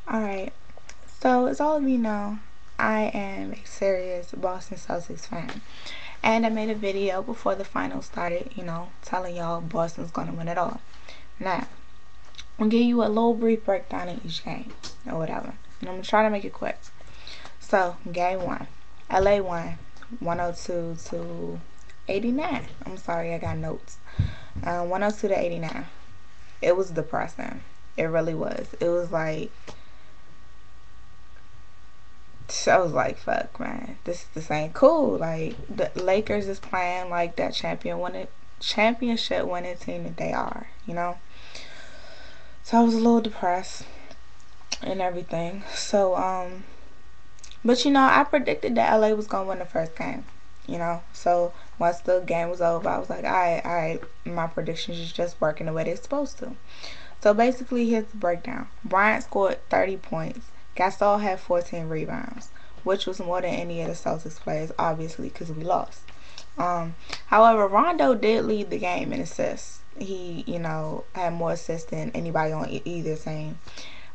Alright, so as all of you know, I am a serious Boston Celtics fan. And I made a video before the finals started, telling y'all Boston's going to win it all. Now, I'm going to give you a little brief breakdown of each game, or whatever. And I'm going to try to make it quick. So, game 1. LA won 102 to 89. I'm sorry, I got notes. 102 to 89. It was depressing. It really was. It was like, I was like, fuck, man, this ain't cool. Like, the Lakers is playing like that championship winning team that they are, So I was a little depressed and everything. So, but I predicted that LA was gonna win the first game, So once the game was over, I was like, alright, my predictions is just working the way they're supposed to. So basically, here's the breakdown. Bryant scored 30 points. Gasol had 14 rebounds, which was more than any of the Celtics players, obviously, because we lost. However, Rondo did lead the game in assists. He, had more assists than anybody on either team.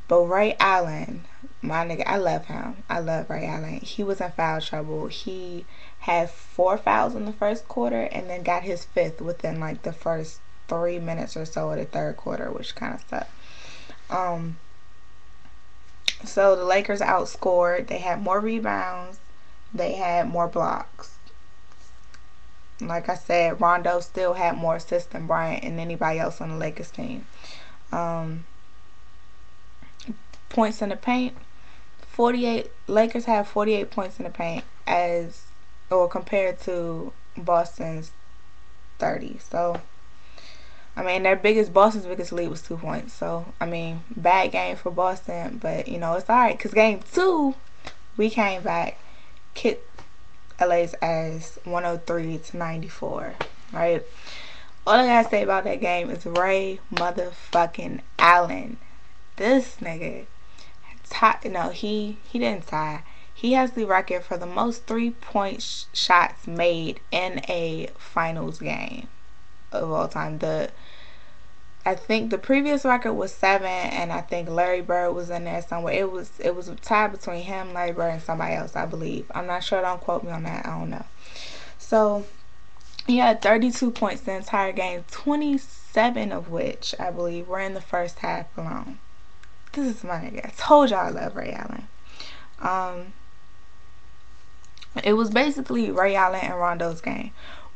But Ray Allen, my nigga, I love him. I love Ray Allen. He was in foul trouble. He had 4 fouls in the first quarter and then got his 5th within like the first 3 minutes or so of the third quarter, which kind of sucked. So the Lakers outscored. They had more rebounds. They had more blocks. Like I said, Rondo still had more assists than Bryant and anybody else on the Lakers team. Points in the paint, 48. Lakers had 48 points in the paint compared to Boston's 30. So Boston's biggest lead was 2 points. So, bad game for Boston, but, it's alright. Because game 2, we came back, kicked LA's ass 103 to 94. Right? All I gotta say about that game is Ray motherfucking Allen. This nigga, he didn't tie. He has the record for the most 3-point shots made in a finals game of all time. I think the previous record was 7, and I think Larry Bird was in there somewhere. It was a tie between him, Larry Bird, and somebody else, I believe. I'm not sure. Don't quote me on that. I don't know. So he had 32 points the entire game, 27 of which I believe were in the first half alone. This is my nigga. I told y'all I love Ray Allen. It was basically Ray Allen and Rondo's game.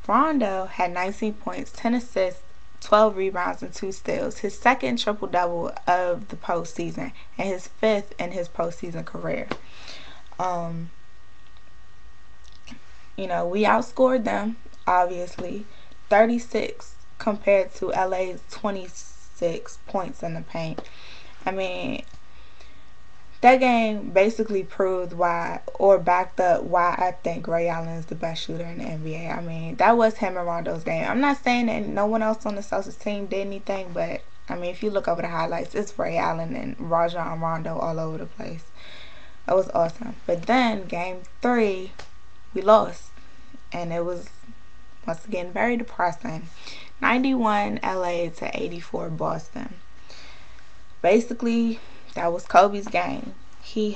Rondo had 19 points, 10 assists, 12 rebounds, and 2 steals. His second triple-double of the postseason and his 5th in his postseason career. We outscored them, obviously, 36 compared to LA's 26 points in the paint. That game basically proved backed up why I think Ray Allen is the best shooter in the NBA. That was him and Rondo's game. I'm not saying that no one else on the Celtics team did anything, but, if you look over the highlights, it's Ray Allen and Rajon Rondo all over the place. That was awesome. But then, game 3, we lost. And it was, once again, very depressing. 91 LA to 84 Boston. Basically, that was Kobe's game. He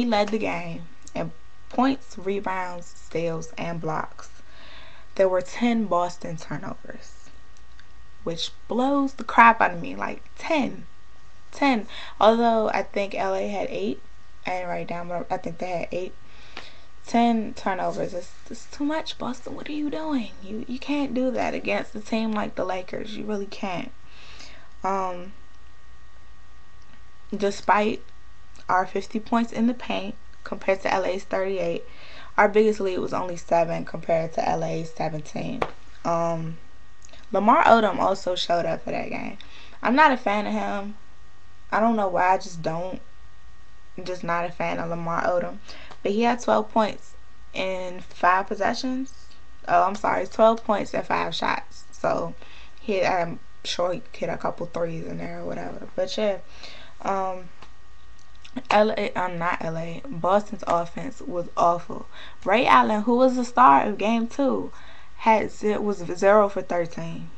led the game in points, rebounds, steals, and blocks. There were 10 Boston turnovers, which blows the crap out of me. Like 10. Although I think LA had 8. I didn't write it down, but I think they had 8. 10 turnovers. It's too much, Boston. What are you doing? You can't do that against a team like the Lakers. You really can't. Despite our 50 points in the paint compared to LA's 38, our biggest lead was only 7 compared to LA's 17. Lamar Odom also showed up for that game. I'm not a fan of him. I don't know why. I'm just not a fan of Lamar Odom. But he had 12 points in 5 possessions. 12 points and 5 shots. So I'm sure he hit a couple threes in there or whatever. But yeah, Boston's offense was awful. Ray Allen, who was the star of game 2, was 0 for 13.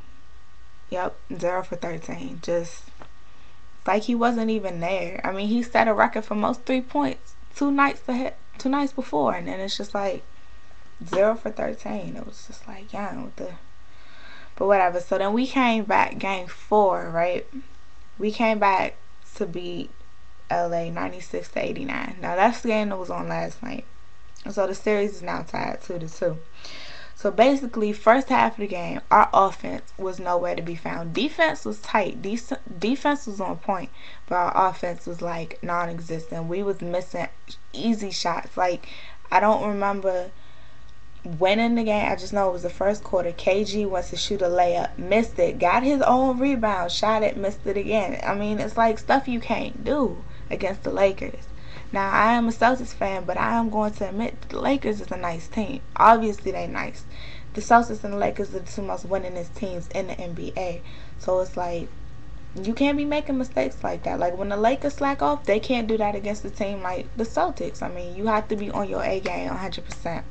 Yep, 0 for 13. Just Like, he wasn't even there. I mean, he set a record for most 3 points two nights before, and then it's just like 0 for 13. It was just like, yeah, but whatever. So then we came back game 4, right? We came back to beat LA 96-89. Now that's the game that was on last night. So the series is now tied 2-2. So basically, first half of the game, our offense was nowhere to be found. Defense was tight. Defense was on point, but our offense was like non-existent. We was missing easy shots. Like, I don't remember winning the game. I just know it was the first quarter. KG wants to shoot a layup, missed it, got his own rebound, shot it, missed it again. I mean, it's like stuff you can't do against the Lakers. Now, I am a Celtics fan, but I am going to admit the Lakers is a nice team. Obviously, they nice. The Celtics and the Lakers are the two most winningest teams in the NBA. So it's like, you can't be making mistakes like that. Like, when the Lakers slack off, they can't do that against a team like the Celtics. I mean, you have to be on your A game 100%.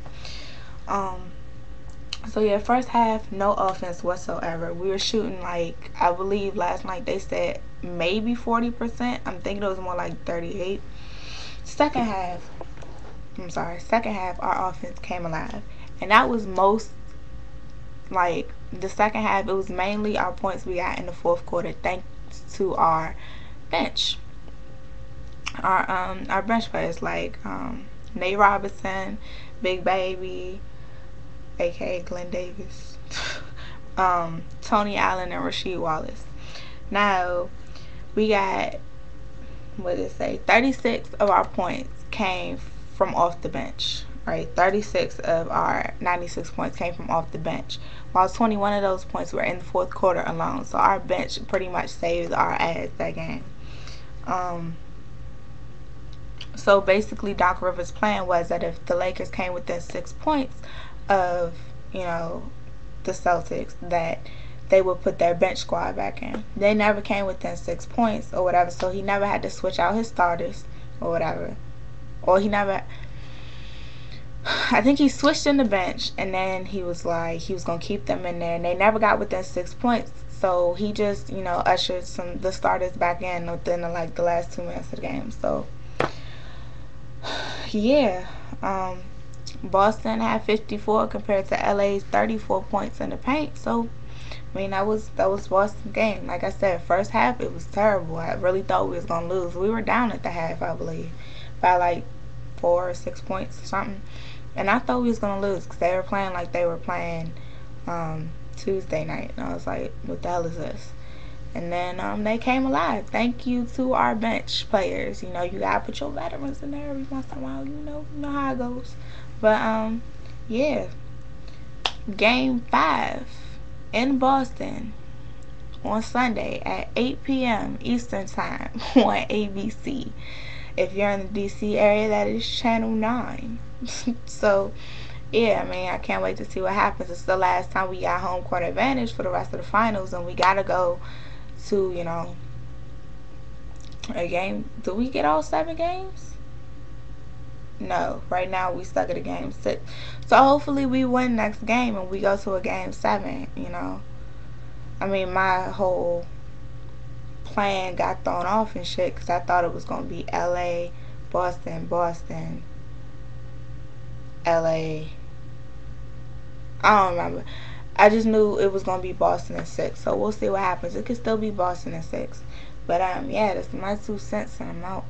So yeah, first half, no offense whatsoever. We were shooting, like, I believe last night they said maybe 40%. I'm thinking it was more like 38. Second half, our offense came alive. And that was most, like, the second half, it was mainly our points we got in the fourth quarter thanks to our bench. Our bench players, like Nate Robinson, Big Baby, aka Glenn Davis, Tony Allen, and Rasheed Wallace. Now, we got, what did it say? 36 of our points came from off the bench, right? 36 of our 96 points came from off the bench, while 21 of those points were in the fourth quarter alone. So our bench pretty much saved our ass that game. So basically, Doc Rivers' plan was that if the Lakers came within 6 points of, you know, the Celtics, that they would put their bench squad back in. They never came within 6 points or whatever, so he never had to switch out his starters or whatever. Or he never, I think he switched in the bench, and then he was like, he was going to keep them in there, and they never got within 6 points. So he just, you know, ushered the starters back in within like the last 2 minutes of the game. So yeah, Boston had 54 compared to LA's 34 points in the paint. So I mean, that was Boston's game. Like I said, first half it was terrible. I really thought we was gonna lose. We were down at the half, I believe, by like 4 or 6 points or something. And I thought we was gonna lose because they were playing like they were playing Tuesday night. And I was like, what the hell is this? And then they came alive. Thank you to our bench players. You know, you gotta put your veterans in there every once in a while. You know how it goes. But yeah, game 5 in Boston on Sunday at 8 p.m. Eastern Time on ABC. If you're in the DC area, that is channel 9. So yeah, I mean, I can't wait to see what happens. It's the last time we got home court advantage for the rest of the finals, and we gotta go to, you know, a game. Do we get all 7 games? No, right now we stuck at a game 6. So hopefully we win next game and we go to a game 7, you know. I mean, my whole plan got thrown off and shit because I thought it was going to be LA, Boston, LA. I don't remember. I just knew it was going to be Boston in 6. So we'll see what happens. It could still be Boston in 6. But yeah, that's my 2 cents and I'm out.